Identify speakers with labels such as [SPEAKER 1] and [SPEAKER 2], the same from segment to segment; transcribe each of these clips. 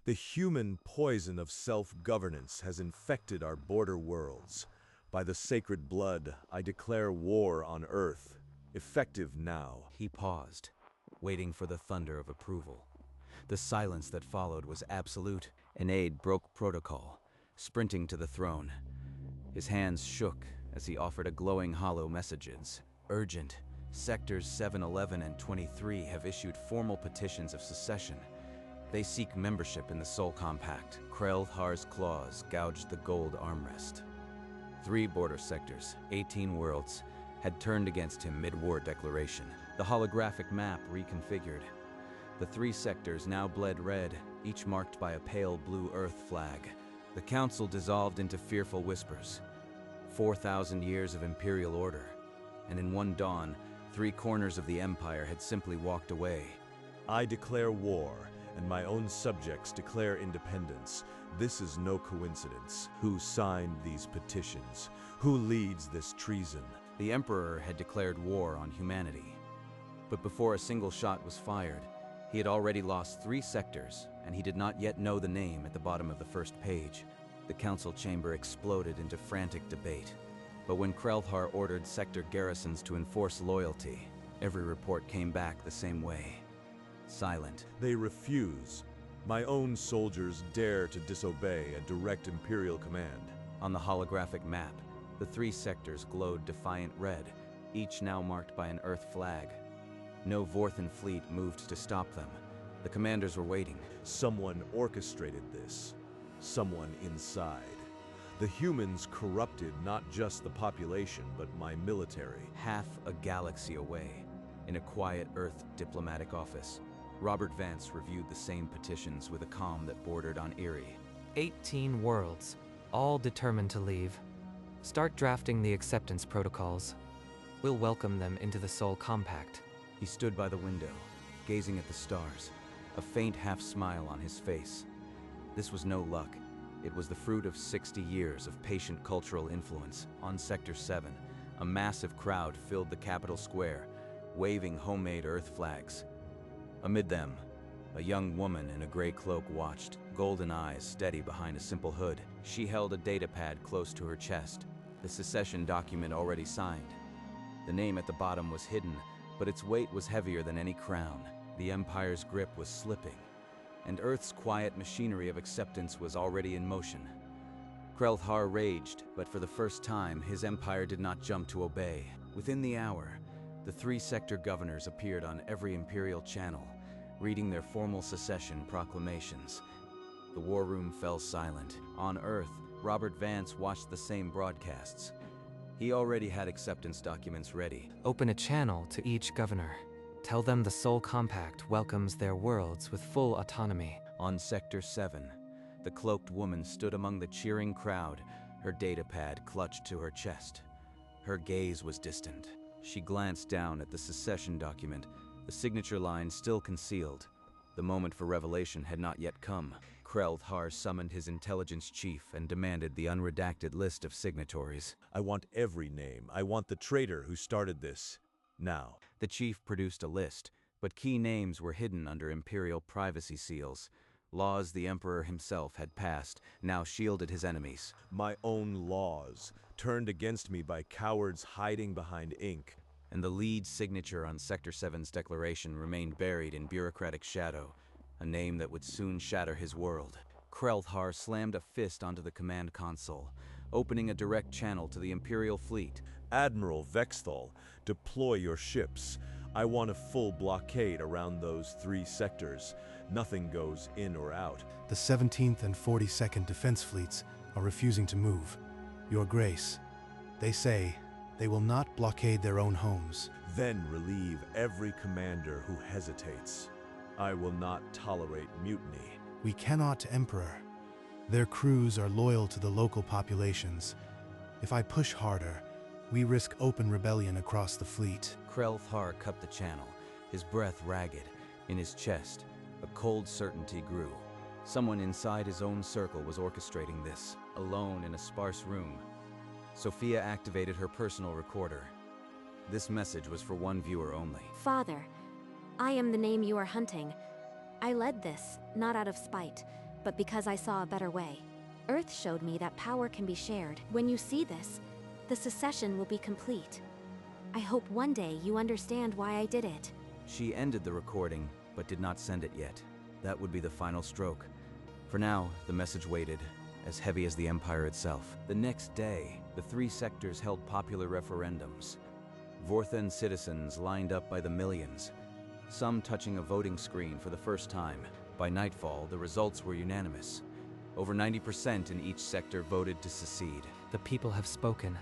[SPEAKER 1] The human poison of self-governance has infected our border worlds. By the sacred blood, I declare war on Earth, effective now.
[SPEAKER 2] He paused, waiting for the thunder of approval. The silence that followed was absolute. An aide broke protocol, sprinting to the throne. His hands shook as he offered a glowing hollow messages. Urgent. Sectors 7, 11, and 23 have issued formal petitions of secession. They seek membership in the Soul Compact. Krell-Har's claws gouged the gold armrest. 3 border sectors, 18 worlds, had turned against him mid-war declaration. The holographic map reconfigured. The 3 sectors now bled red, each marked by a pale blue Earth flag. The council dissolved into fearful whispers. 4,000 years of imperial order, and in one dawn, 3 corners of the empire had simply walked away.
[SPEAKER 1] I declare war, and my own subjects declare independence. This is no coincidence. Who signed these petitions? Who leads this treason?
[SPEAKER 2] The Emperor had declared war on humanity. But before a single shot was fired, he had already lost 3 sectors, and he did not yet know the name at the bottom of the first page. The council chamber exploded into frantic debate. But when Krell-Har ordered sector garrisons to enforce loyalty, every report came back the same way. Silent.
[SPEAKER 1] They refuse. My own soldiers dare to disobey a direct Imperial command.
[SPEAKER 2] On the holographic map, the 3 sectors glowed defiant red, each now marked by an Earth flag. No Vorthan fleet moved to stop them. The commanders were waiting.
[SPEAKER 1] Someone orchestrated this. Someone inside. The humans corrupted not just the population, but my military.
[SPEAKER 2] Half a galaxy away, in a quiet Earth diplomatic office, Robert Vance reviewed the same petitions with a calm that bordered on eerie.
[SPEAKER 3] 18 worlds, all determined to leave. Start drafting the acceptance protocols. We'll welcome them into the Soul Compact.
[SPEAKER 2] He stood by the window, gazing at the stars, a faint half-smile on his face. This was no luck. It was the fruit of 60 years of patient cultural influence. On Sector 7, a massive crowd filled the capital square, waving homemade Earth flags. Amid them, a young woman in a gray cloak watched, golden eyes steady behind a simple hood. She held a datapad close to her chest, the secession document already signed. The name at the bottom was hidden, but its weight was heavier than any crown. The Empire's grip was slipping, and Earth's quiet machinery of acceptance was already in motion. Krell-Har raged, but for the first time, his empire did not jump to obey. Within the hour, the 3 sector governors appeared on every Imperial channel, reading their formal secession proclamations. The war room fell silent. On Earth, Robert Vance watched the same broadcasts. He already had acceptance documents ready.
[SPEAKER 3] Open a channel to each governor. Tell them the Soul Compact welcomes their worlds with full autonomy.
[SPEAKER 2] On Sector 7, the cloaked woman stood among the cheering crowd, her datapad clutched to her chest. Her gaze was distant. She glanced down at the secession document, the signature line still concealed. The moment for revelation had not yet come. Krell-Har summoned his intelligence chief and demanded the unredacted list of signatories.
[SPEAKER 1] I want every name. I want the traitor who started this. Now.
[SPEAKER 2] The chief produced a list, but key names were hidden under Imperial privacy seals. Laws the Emperor himself had passed now shielded his enemies.
[SPEAKER 1] My own laws, turned against me by cowards hiding behind ink.
[SPEAKER 2] And the lead signature on Sector 7's declaration remained buried in bureaucratic shadow, a name that would soon shatter his world. Krell-Har slammed a fist onto the command console, opening a direct channel to the Imperial fleet.
[SPEAKER 1] Admiral Vexthal, deploy your ships. I want a full blockade around those 3 sectors. Nothing goes in or out.
[SPEAKER 4] The 17th and 42nd Defense Fleets are refusing to move. Your Grace, they say they will not blockade their own homes.
[SPEAKER 1] Then relieve every commander who hesitates. I will not tolerate mutiny.
[SPEAKER 4] We cannot, Emperor. Their crews are loyal to the local populations. If I push harder, we risk open rebellion across the fleet.
[SPEAKER 2] Krell-Har cut the channel, his breath ragged. In his chest, a cold certainty grew. Someone inside his own circle was orchestrating this, alone in a sparse room. Sophia activated her personal recorder. This message was for one viewer only.
[SPEAKER 5] Father, I am the name you are hunting. I led this, not out of spite, but because I saw a better way. Earth showed me that power can be shared. When you see this, the secession will be complete. I hope one day you understand why I did it.
[SPEAKER 2] She ended the recording, but did not send it yet. That would be the final stroke. For now, the message waited, as heavy as the Empire itself. The next day, the 3 sectors held popular referendums. Vorthan citizens lined up by the millions, some touching a voting screen for the first time. By nightfall, the results were unanimous. Over 90% in each sector voted to secede.
[SPEAKER 3] The people have spoken.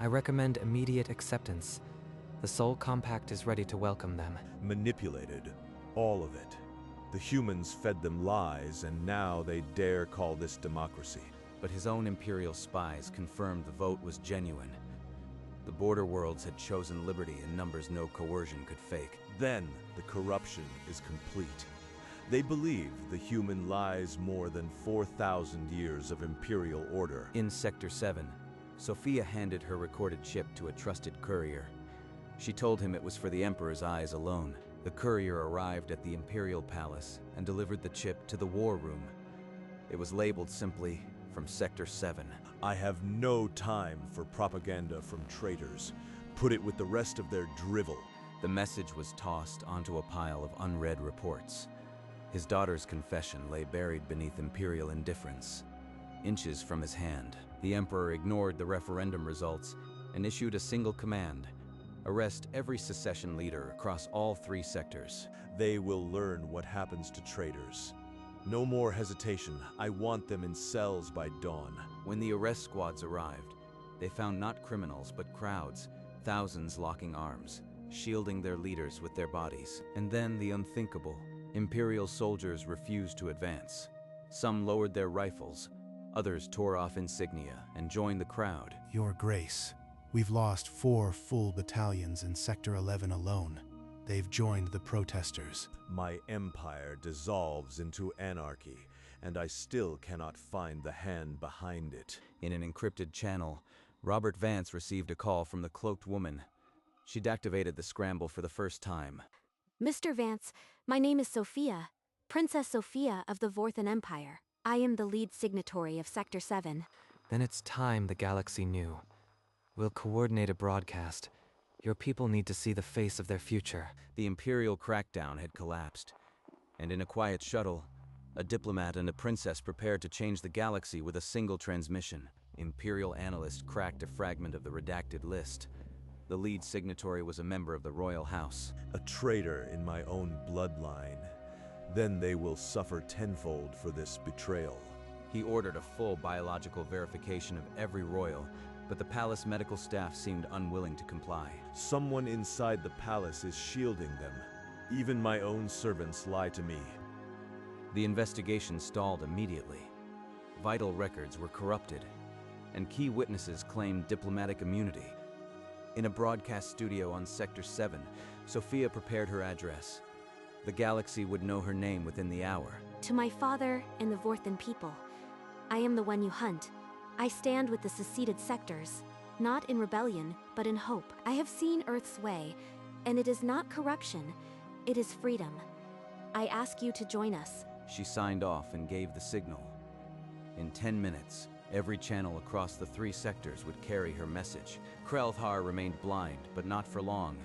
[SPEAKER 3] I recommend immediate acceptance. The Soul Compact is ready to welcome them.
[SPEAKER 1] Manipulated. All of it. The humans fed them lies, and now they dare call this democracy.
[SPEAKER 2] But his own Imperial spies confirmed the vote was genuine. The border worlds had chosen liberty in numbers no coercion could fake.
[SPEAKER 1] Then, the corruption is complete. They believe the human lies more than 4,000 years of Imperial order.
[SPEAKER 2] In Sector 7, Sophia handed her recorded chip to a trusted courier. She told him it was for the Emperor's eyes alone. The courier arrived at the Imperial Palace and delivered the chip to the War Room. It was labeled simply, "From Sector 7.
[SPEAKER 1] I have no time for propaganda from traitors. Put it with the rest of their drivel.
[SPEAKER 2] The message was tossed onto a pile of unread reports. His daughter's confession lay buried beneath Imperial indifference. Inches from his hand, the Emperor ignored the referendum results and issued a single command: arrest every secession leader across all 3 sectors.
[SPEAKER 1] They will learn what happens to traitors. No more hesitation. I want them in cells by dawn.
[SPEAKER 2] When the arrest squads arrived, they found not criminals but crowds, thousands locking arms, shielding their leaders with their bodies. And then the unthinkable. Imperial soldiers refused to advance. Some lowered their rifles, others tore off insignia and joined the crowd.
[SPEAKER 4] Your Grace, we've lost 4 full battalions in Sector 11 alone. They've joined the protesters.
[SPEAKER 1] My empire dissolves into anarchy, and I still cannot find the hand behind it.
[SPEAKER 2] In an encrypted channel, Robert Vance received a call from the cloaked woman. She'd activated the scramble for the first time.
[SPEAKER 5] Mr. Vance, my name is Sophia, Princess Sophia of the Vorthan Empire. I am the lead signatory of Sector 7.
[SPEAKER 3] Then it's time the galaxy knew. We'll coordinate a broadcast. Your people need to see the face of their future.
[SPEAKER 2] The Imperial crackdown had collapsed, and in a quiet shuttle, a diplomat and a princess prepared to change the galaxy with a single transmission. Imperial analyst cracked a fragment of the redacted list. The lead signatory was a member of the royal house.
[SPEAKER 1] A traitor in my own bloodline. Then they will suffer tenfold for this betrayal.
[SPEAKER 2] He ordered a full biological verification of every royal, but the palace medical staff seemed unwilling to comply.
[SPEAKER 1] Someone inside the palace is shielding them. Even my own servants lie to me.
[SPEAKER 2] The investigation stalled immediately. Vital records were corrupted, and key witnesses claimed diplomatic immunity. In a broadcast studio on Sector 7, Sophia prepared her address. The galaxy would know her name within the hour.
[SPEAKER 5] To my father and the Vorthan people, I am the one you hunt. I stand with the seceded sectors, not in rebellion, but in hope. I have seen Earth's way, and it is not corruption, it is freedom. I ask you to join us.
[SPEAKER 2] She signed off and gave the signal. In 10 minutes, every channel across the 3 sectors would carry her message. Krelthar remained blind, but not for long.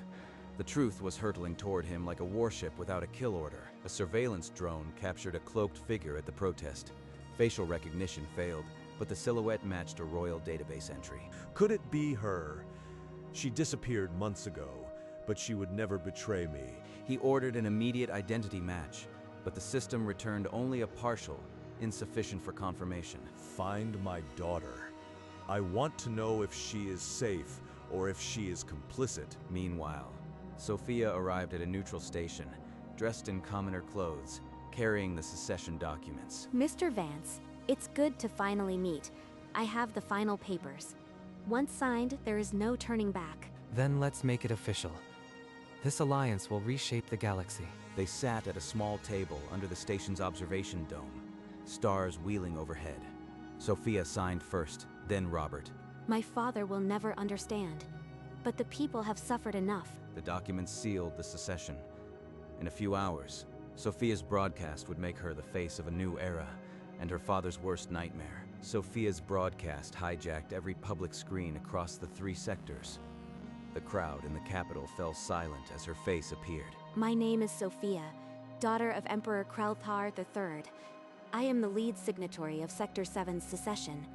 [SPEAKER 2] The truth was hurtling toward him like a warship without a kill order. A surveillance drone captured a cloaked figure at the protest. Facial recognition failed, but the silhouette matched a royal database entry.
[SPEAKER 1] Could it be her? She disappeared months ago, but she would never betray me.
[SPEAKER 2] He ordered an immediate identity match, but the system returned only a partial, insufficient for confirmation.
[SPEAKER 1] Find my daughter. I want to know if she is safe or if she is complicit.
[SPEAKER 2] Meanwhile, Sophia arrived at a neutral station, dressed in commoner clothes, carrying the secession documents.
[SPEAKER 5] Mr. Vance, it's good to finally meet. I have the final papers. Once signed, there is no turning back.
[SPEAKER 3] Then let's make it official. This alliance will reshape the galaxy.
[SPEAKER 2] They sat at a small table under the station's observation dome, stars wheeling overhead. Sophia signed first, then Robert.
[SPEAKER 5] My father will never understand, but the people have suffered enough.
[SPEAKER 2] The documents sealed the secession. In a few hours, Sophia's broadcast would make her the face of a new era, and her father's worst nightmare. Sophia's broadcast hijacked every public screen across the 3 sectors. The crowd in the capital fell silent as her face appeared.
[SPEAKER 5] My name is Sophia, daughter of Emperor Krelthar III. I am the lead signatory of Sector 7's secession.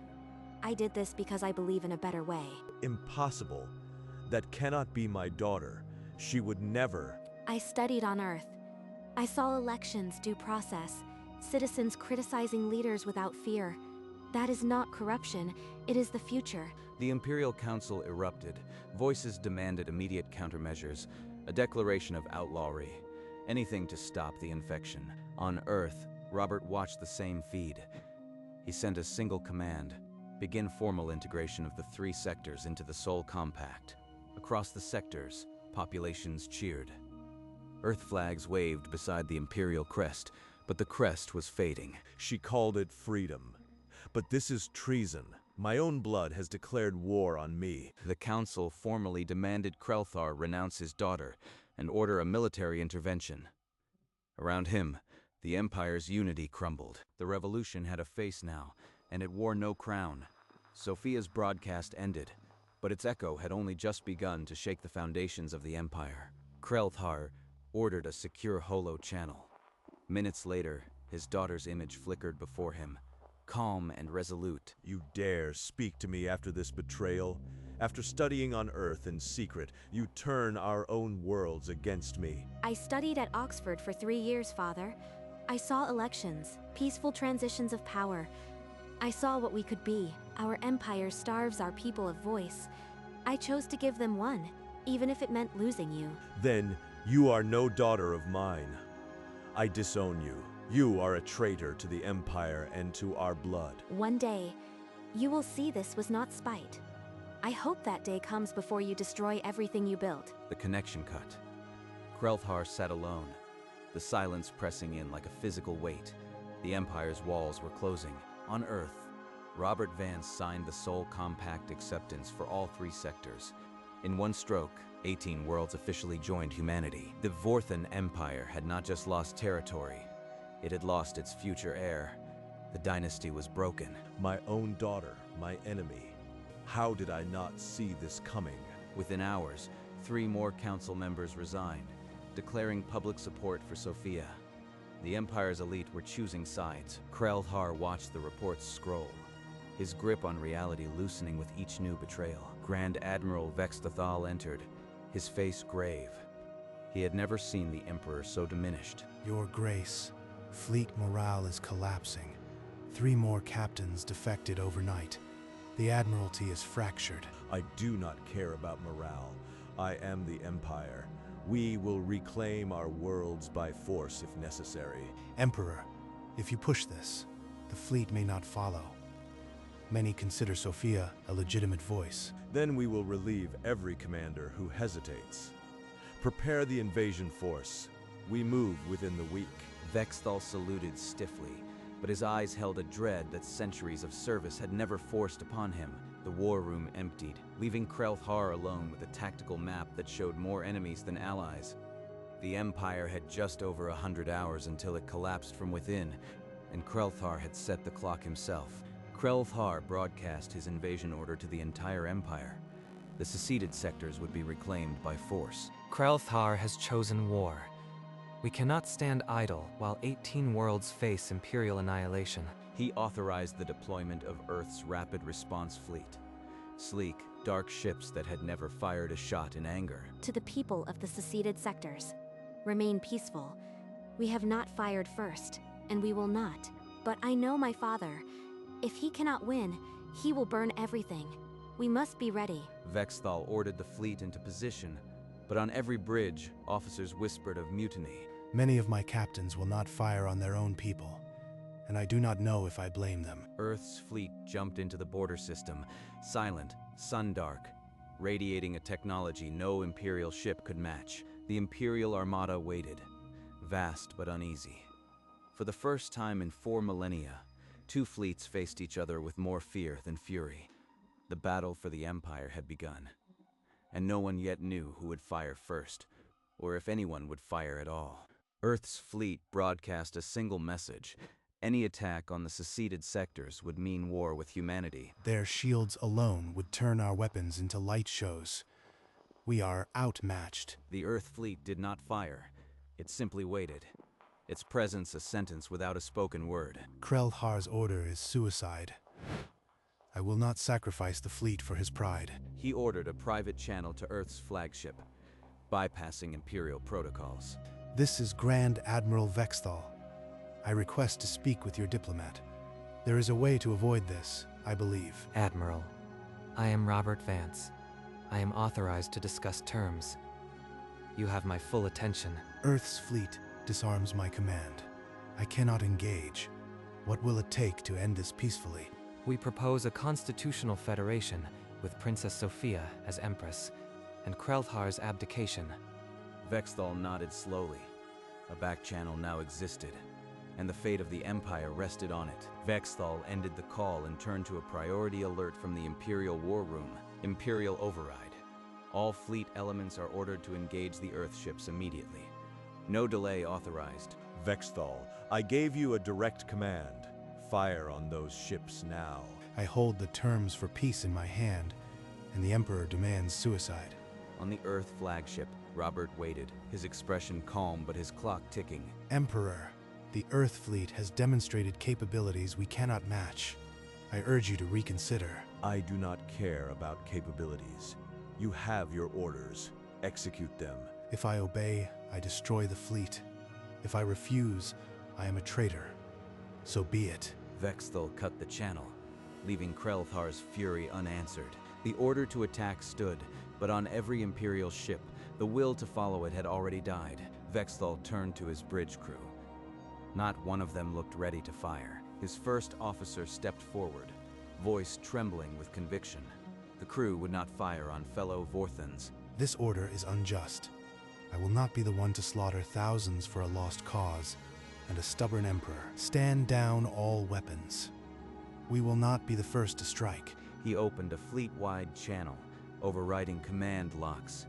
[SPEAKER 5] I did this because I believe in a better way.
[SPEAKER 1] Impossible. That cannot be my daughter. She would never.
[SPEAKER 5] I studied on Earth. I saw elections, due process, citizens criticizing leaders without fear. That is not corruption, it is the future.
[SPEAKER 2] The Imperial Council erupted. Voices demanded immediate countermeasures, a declaration of outlawry, anything to stop the infection. On Earth, Robert watched the same feed. He sent a single command: begin formal integration of the 3 sectors into the Sol Compact. Across the sectors, populations cheered. Earth flags waved beside the Imperial crest, but the crest was fading.
[SPEAKER 1] She called it freedom. But this is treason. My own blood has declared war on me.
[SPEAKER 2] The Council formally demanded Krelthar renounce his daughter and order a military intervention. Around him, the Empire's unity crumbled. The revolution had a face now, and it wore no crown. Sophia's broadcast ended, but its echo had only just begun to shake the foundations of the Empire. Krelthar ordered a secure holo channel. Minutes later, his daughter's image flickered before him, calm and resolute.
[SPEAKER 1] You dare speak to me after this betrayal? After studying on Earth in secret, you turn our own worlds against me.
[SPEAKER 5] I studied at Oxford for 3 years, Father. I saw elections, peaceful transitions of power. I saw what we could be. Our empire starves our people of voice. I chose to give them one, even if it meant losing you.
[SPEAKER 1] Then you are no daughter of mine. I disown you. You are a traitor to the Empire and to our blood.
[SPEAKER 5] One day, you will see this was not spite. I hope that day comes before you destroy everything you built.
[SPEAKER 2] The connection cut. Krelthar sat alone, the silence pressing in like a physical weight. The Empire's walls were closing. On Earth, Robert Vance signed the Sol Compact acceptance for all 3 sectors. In one stroke, 18 worlds officially joined humanity. The Vorthan Empire had not just lost territory, it had lost its future heir. The dynasty was broken.
[SPEAKER 1] My own daughter, my enemy. How did I not see this coming?
[SPEAKER 2] Within hours, 3 more council members resigned, declaring public support for Sophia. The Empire's elite were choosing sides. Krelthar watched the reports scroll, his grip on reality loosening with each new betrayal. Grand Admiral Vextathal entered, his face grave. He had never seen the Emperor so diminished.
[SPEAKER 4] Your Grace, fleet morale is collapsing. 3 more captains defected overnight. The Admiralty is fractured.
[SPEAKER 1] I do not care about morale. I am the Empire. We will reclaim our worlds by force if necessary.
[SPEAKER 4] Emperor, if you push this, the fleet may not follow. Many consider Sophia a legitimate voice.
[SPEAKER 1] Then we will relieve every commander who hesitates. Prepare the invasion force. We move within the week.
[SPEAKER 2] Vexthal saluted stiffly, but his eyes held a dread that centuries of service had never forced upon him. The war room emptied, leaving Krelthar alone with a tactical map that showed more enemies than allies. The Empire had just over 100 hours until it collapsed from within, and Krelthar had set the clock himself. Krelthar broadcast his invasion order to the entire Empire. The seceded sectors would be reclaimed by force.
[SPEAKER 3] Krelthar has chosen war. We cannot stand idle while 18 worlds face Imperial annihilation.
[SPEAKER 2] He authorized the deployment of Earth's rapid response fleet. Sleek, dark ships that had never fired a shot in anger.
[SPEAKER 5] To the people of the seceded sectors, remain peaceful. We have not fired first, and we will not. But I know my father. If he cannot win, he will burn everything. We must be ready.
[SPEAKER 2] Vexthal ordered the fleet into position, but on every bridge, officers whispered of mutiny.
[SPEAKER 4] Many of my captains will not fire on their own people, and I do not know if I blame them.
[SPEAKER 2] Earth's fleet jumped into the border system, silent, sun-dark, radiating a technology no Imperial ship could match. The Imperial Armada waited, vast but uneasy. For the first time in 4 millennia, 2 fleets faced each other with more fear than fury. The battle for the Empire had begun, and no one yet knew who would fire first, or if anyone would fire at all. Earth's fleet broadcast a single message: Any attack on the seceded sectors would mean war with humanity.
[SPEAKER 4] Their shields alone would turn our weapons into light shows. We are outmatched.
[SPEAKER 2] The Earth fleet did not fire. It simply waited. Its presence a sentence without a spoken word.
[SPEAKER 4] Krelthar's order is suicide. I will not sacrifice the fleet for his pride.
[SPEAKER 2] He ordered a private channel to Earth's flagship, bypassing Imperial protocols.
[SPEAKER 4] This is Grand Admiral Vexthal. I request to speak with your diplomat. There is a way to avoid this, I believe.
[SPEAKER 3] Admiral, I am Robert Vance. I am authorized to discuss terms. You have my full attention.
[SPEAKER 4] Earth's fleet disarms my command. I cannot engage. What will it take to end this peacefully?
[SPEAKER 3] We propose a constitutional federation with Princess Sophia as Empress and Krelthar's abdication.
[SPEAKER 2] Vexthal nodded slowly. A back channel now existed, and the fate of the Empire rested on it. Vexthal ended the call and turned to a priority alert from the Imperial War Room. Imperial override. All fleet elements are ordered to engage the Earth ships immediately. No delay authorized.
[SPEAKER 1] Vexthal, I gave you a direct command. Fire on those ships now.
[SPEAKER 4] I hold the terms for peace in my hand, and the Emperor demands suicide.
[SPEAKER 2] On the Earth flagship, Robert waited, his expression calm but his clock ticking.
[SPEAKER 4] Emperor, the Earth fleet has demonstrated capabilities we cannot match. I urge you to reconsider.
[SPEAKER 1] I do not care about capabilities. You have your orders. Execute them.
[SPEAKER 4] If I obey, I destroy the fleet. If I refuse, I am a traitor. So be it.
[SPEAKER 2] Vexthal cut the channel, leaving Krelthar's fury unanswered. The order to attack stood, but on every Imperial ship, the will to follow it had already died. Vexthal turned to his bridge crew. Not one of them looked ready to fire. His first officer stepped forward, voice trembling with conviction. The crew would not fire on fellow Vorthans.
[SPEAKER 4] This order is unjust. I will not be the one to slaughter thousands for a lost cause and a stubborn emperor. Stand down all weapons. We will not be the first to strike.
[SPEAKER 2] He opened a fleet-wide channel, overriding command locks.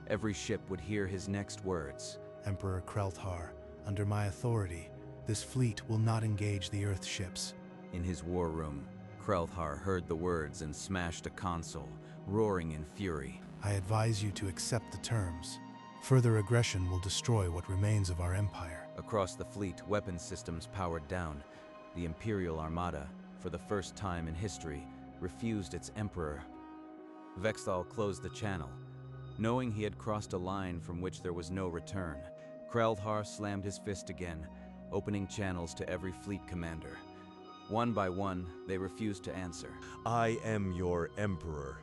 [SPEAKER 2] Every ship would hear his next words.
[SPEAKER 4] Emperor Krelthar, under my authority, this fleet will not engage the Earth ships.
[SPEAKER 2] In his war room, Krelthar heard the words and smashed a console, roaring in fury.
[SPEAKER 4] I advise you to accept the terms. Further aggression will destroy what remains of our empire.
[SPEAKER 2] Across the fleet, weapon systems powered down. The Imperial Armada, for the first time in history, refused its emperor. Vexthal closed the channel, knowing he had crossed a line from which there was no return. Krelthar slammed his fist again, opening channels to every fleet commander. One by one, they refused to answer.
[SPEAKER 1] I am your emperor.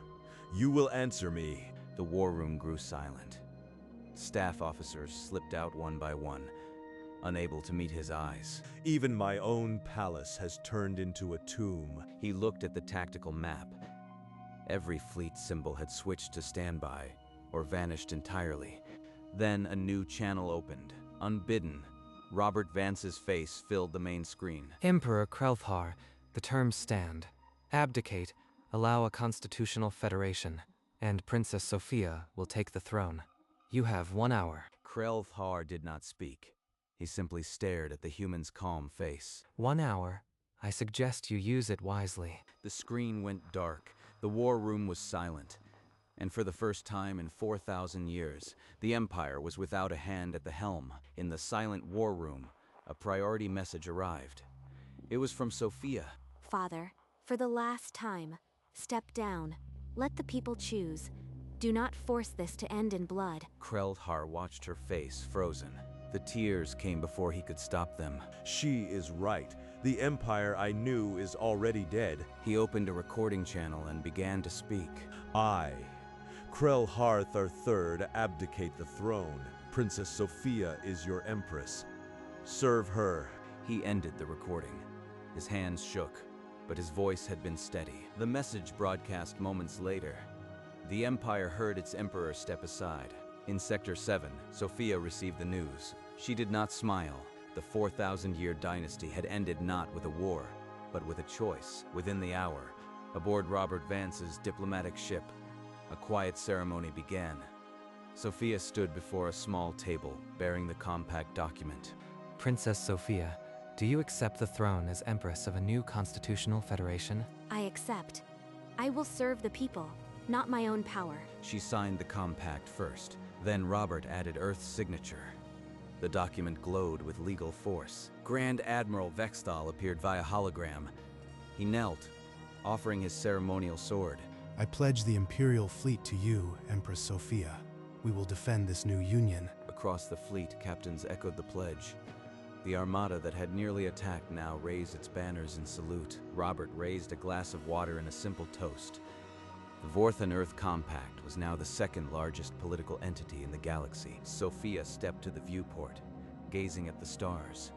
[SPEAKER 1] You will answer me.
[SPEAKER 2] The war room grew silent. Staff officers slipped out one by one, unable to meet his eyes.
[SPEAKER 1] Even my own palace has turned into a tomb.
[SPEAKER 2] He looked at the tactical map. Every fleet symbol had switched to standby, or vanished entirely. Then a new channel opened. Unbidden, Robert Vance's face filled the main screen.
[SPEAKER 3] Emperor Krelthar, the terms stand. Abdicate, allow a constitutional federation, and Princess Sophia will take the throne. You have 1 hour.
[SPEAKER 2] Krelthar did not speak. He simply stared at the human's calm face.
[SPEAKER 3] 1 hour. I suggest you use it wisely.
[SPEAKER 2] The screen went dark. The war room was silent. And for the first time in 4,000 years, the Empire was without a hand at the helm. In the silent war room, a priority message arrived. It was from Sophia.
[SPEAKER 5] Father, for the last time, step down. Let the people choose. Do not force this to end in blood.
[SPEAKER 2] Krelthar watched her face frozen. The tears came before he could stop them.
[SPEAKER 1] She is right. The empire I knew is already dead.
[SPEAKER 2] He opened a recording channel and began to speak.
[SPEAKER 1] I, Krelthar III, abdicate the throne. Princess Sophia is your empress. Serve her.
[SPEAKER 2] He ended the recording. His hands shook, but his voice had been steady. The message broadcast moments later. The Empire heard its emperor step aside. In Sector 7, Sophia received the news. She did not smile. The 4,000-year dynasty had ended not with a war, but with a choice. Within the hour, aboard Robert Vance's diplomatic ship, a quiet ceremony began. Sophia stood before a small table, bearing the compact document.
[SPEAKER 3] Princess Sophia, Do you accept the throne as Empress of a new constitutional federation?
[SPEAKER 5] I accept. I will serve the people, not my own power.
[SPEAKER 2] She signed the compact first. Then Robert added Earth's signature. The document glowed with legal force. Grand Admiral Vexthal appeared via hologram. He knelt, offering his ceremonial sword.
[SPEAKER 4] I pledge the Imperial fleet to you, Empress Sophia. We will defend this new union.
[SPEAKER 2] Across the fleet, captains echoed the pledge. The armada that had nearly attacked now raised its banners in salute. Robert raised a glass of water in a simple toast. The Vorthan Earth Compact was now the second largest political entity in the galaxy. Sophia stepped to the viewport, gazing at the stars.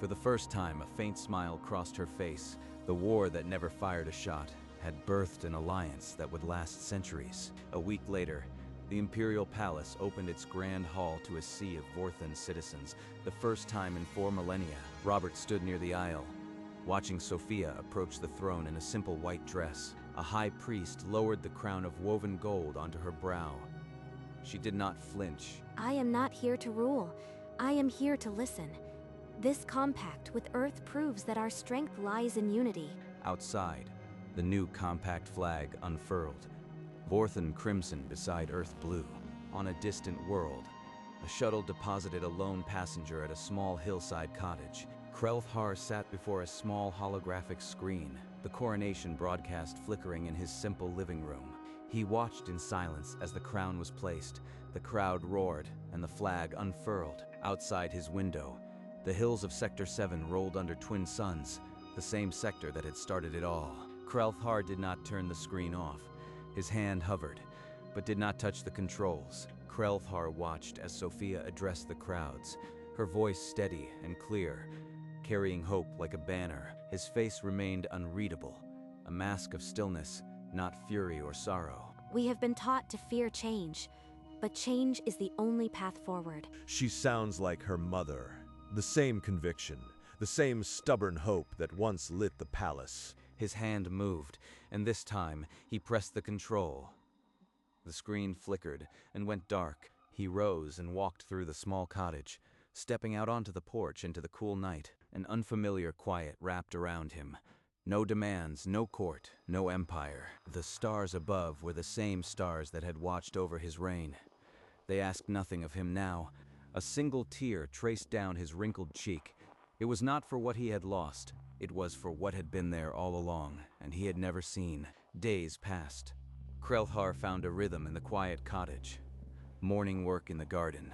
[SPEAKER 2] For the first time, a faint smile crossed her face. The war that never fired a shot had birthed an alliance that would last centuries. A week later, the Imperial Palace opened its grand hall to a sea of Vorthan citizens. The first time in 4 millennia, Robert stood near the aisle, watching Sophia approach the throne in a simple white dress. A high priest lowered the crown of woven gold onto her brow. She did not flinch.
[SPEAKER 5] I am not here to rule. I am here to listen. This compact with Earth proves that our strength lies in unity.
[SPEAKER 2] Outside, the new compact flag unfurled. Vorthan crimson beside Earth blue. On a distant world, a shuttle deposited a lone passenger at a small hillside cottage. Krelthar sat before a small holographic screen, the coronation broadcast flickering in his simple living room. He watched in silence as the crown was placed. The crowd roared, and the flag unfurled. Outside his window, the hills of Sector 7 rolled under twin suns, the same sector that had started it all. Krelthar did not turn the screen off. His hand hovered, but did not touch the controls. Krelthar watched as Sophia addressed the crowds, her voice steady and clear, carrying hope like a banner. His face remained unreadable, a mask of stillness, not fury or sorrow.
[SPEAKER 5] We have been taught to fear change, but change is the only path forward.
[SPEAKER 1] She sounds like her mother. The same conviction, the same stubborn hope that once lit the palace.
[SPEAKER 2] His hand moved, and this time he pressed the control. The screen flickered and went dark. He rose and walked through the small cottage, stepping out onto the porch into the cool night. An unfamiliar quiet wrapped around him. No demands, no court, no empire. The stars above were the same stars that had watched over his reign. They asked nothing of him now. A single tear traced down his wrinkled cheek. It was not for what he had lost. It was for what had been there all along, and he had never seen. Days passed. Krelthar found a rhythm in the quiet cottage. Morning work in the garden.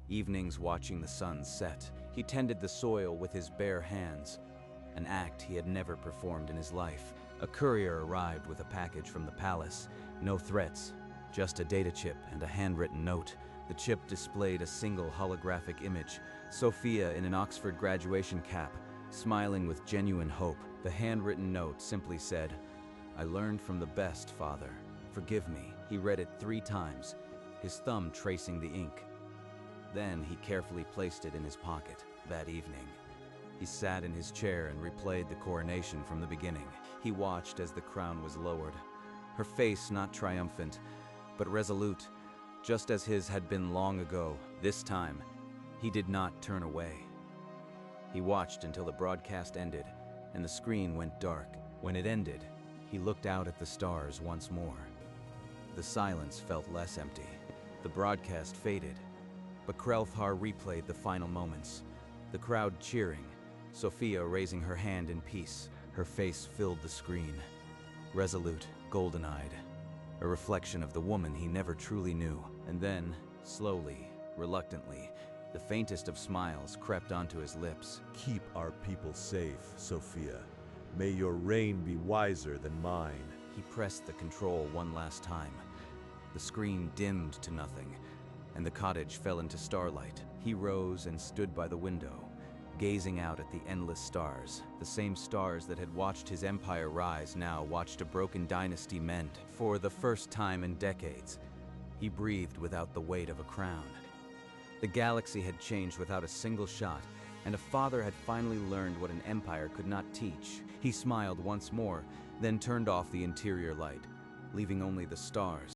[SPEAKER 2] Evenings watching the sun set. He tended the soil with his bare hands, an act he had never performed in his life. A courier arrived with a package from the palace. No threats, just a data chip and a handwritten note. The chip displayed a single holographic image, Sophia in an Oxford graduation cap, smiling with genuine hope. The handwritten note simply said, "I learned from the best, Father. Forgive me." He read it 3 times, his thumb tracing the ink. Then he carefully placed it in his pocket. That evening, he sat in his chair and replayed the coronation from the beginning. He watched as the crown was lowered, her face not triumphant, but resolute, just as his had been long ago. This time, he did not turn away. He watched until the broadcast ended, and the screen went dark. When it ended, he looked out at the stars once more. The silence felt less empty. The broadcast faded, but Krelthar replayed the final moments. The crowd cheering, Sophia raising her hand in peace. Her face filled the screen, resolute, golden-eyed, a reflection of the woman he never truly knew. And then, slowly, reluctantly, the faintest of smiles crept onto his lips.
[SPEAKER 1] Keep our people safe, Sophia. May your reign be wiser than mine.
[SPEAKER 2] He pressed the control one last time. The screen dimmed to nothing, and the cottage fell into starlight. He rose and stood by the window, gazing out at the endless stars. The same stars that had watched his empire rise now watched a broken dynasty mend. For the first time in decades, he breathed without the weight of a crown. The galaxy had changed without a single shot, and a father had finally learned what an empire could not teach. He smiled once more, then turned off the interior light, leaving only the stars.